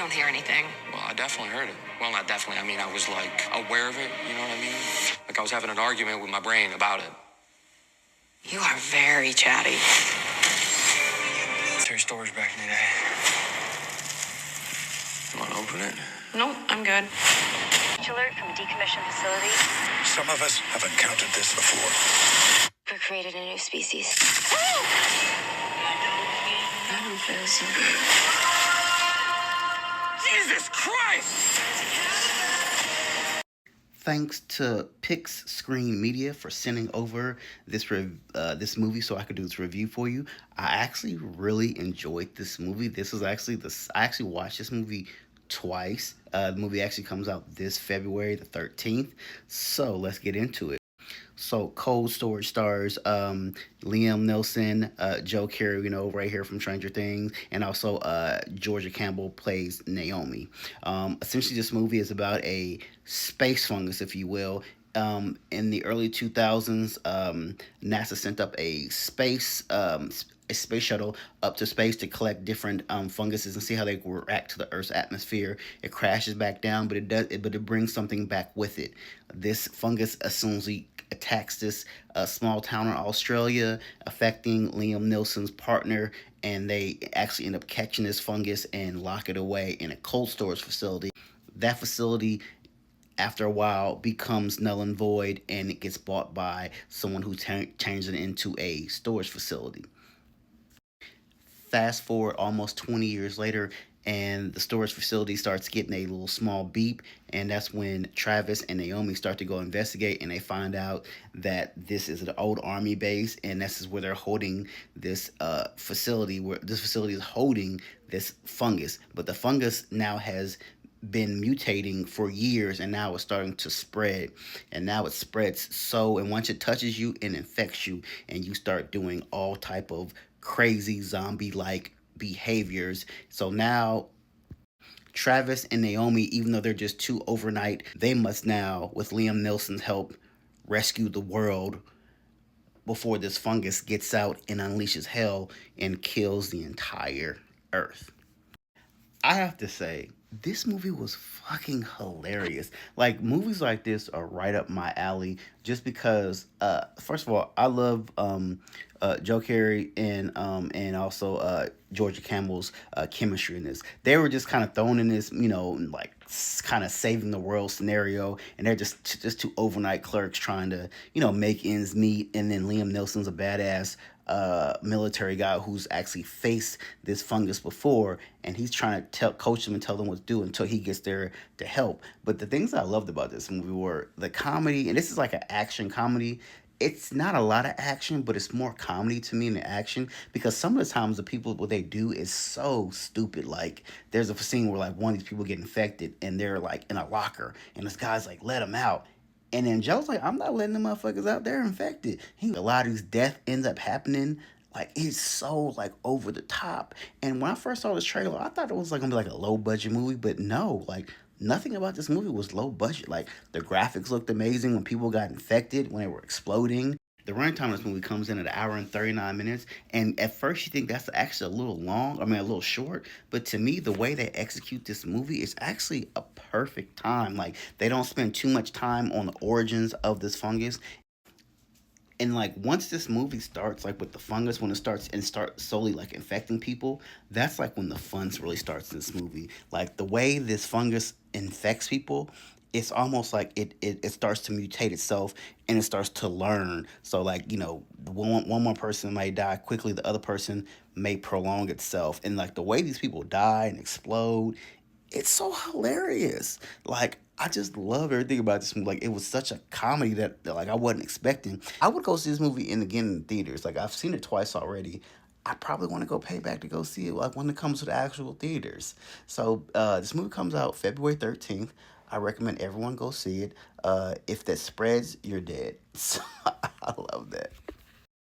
don't hear anything. Well, I definitely heard it. Well, not definitely. I mean, I was like aware of it. You know what I mean? Like I was having an argument with my brain about it. You are very chatty. Tell your stories back in the day. You want to open it? Nope, I'm good. Alert from a decommissioned facility. Some of us have encountered this before. We created a new species. I don't feel so good. Jesus Christ! Thanks to Pix Screen Media for sending over this this movie so I could do this review for you. I actually really enjoyed this movie. This was actually I actually watched this movie twice. The movie actually comes out this February the 13th. So let's get into it. So Cold Storage stars Liam Neeson, Joe Carey, right here from Stranger Things, and also Georgia Campbell plays Naomi. Essentially, this movie is about a space fungus, if you will. In the early 2000s, NASA sent up a space shuttle up to space to collect different funguses and see how they react to the Earth's atmosphere. It crashes back down, but it brings something back with it. This fungus essentially attacks this small town in Australia, affecting Liam Neeson's partner, and they actually end up catching this fungus and lock it away in a cold storage facility. That facility, after a while, becomes null and void, and it gets bought by someone who turns it into a storage facility. Fast forward almost 20 years later, and the storage facility starts getting a little small beep, and that's when Travis and Naomi start to go investigate, and they find out that this is an old army base, and this is where they're holding this facility, where this facility is holding this fungus. But the fungus now has been mutating for years, and now it's starting to spread, and now it spreads and once it touches you, it infects you, and you start doing all type of crazy zombie-like behaviors. So now Travis and Naomi, even though they're just two overnight, they must now, with Liam Neeson's help, rescue the world before this fungus gets out and unleashes hell and kills the entire Earth. I have to say, this movie was fucking hilarious. Like, movies like this are right up my alley just because, first of all, I love Joe Carey and also Georgia Campbell's chemistry in this. They were just kind of thrown in this, like kind of saving the world scenario, and they're just two overnight clerks trying to, make ends meet. And then Liam Neeson's a badass military guy who's actually faced this fungus before, and he's trying to coach them and tell them what to do until he gets there to help. But the things I loved about this movie were the comedy, and this is like an action comedy. It's not a lot of action, but it's more comedy to me than action, because some of the times what they do is so stupid. Like, there's a scene where like one of these people get infected and they're like in a locker, and this guy's like, let him out. And then Joe's like, I'm not letting the motherfuckers out there infected. A lot of these death ends up happening. Like, it's so like over the top. And when I first saw this trailer, I thought it was like gonna be like a low budget movie, but no, like nothing about this movie was low budget. Like, the graphics looked amazing when people got infected, when they were exploding. The runtime of this movie comes in at 1 hour and 39 minutes, and at first you think that's actually a little long, a little short, but to me, the way they execute this movie is actually a perfect time. Like, they don't spend too much time on the origins of this fungus, and like once this movie starts, like with the fungus, when it starts slowly like infecting people, that's like when the fun really starts in this movie. Like, the way this fungus infects people, it's almost like it starts to mutate itself, and it starts to learn. So like, one more person may die quickly, the other person may prolong itself. And like the way these people die and explode, it's so hilarious. Like, I just love everything about this movie. Like, it was such a comedy that like I wasn't expecting. I would go see this movie again in theaters. Like, I've seen it twice already. I probably want to go pay back to go see it like when it comes to the actual theaters. So this movie comes out February 13th. I recommend everyone go see it. If that spreads, you're dead. So I love that.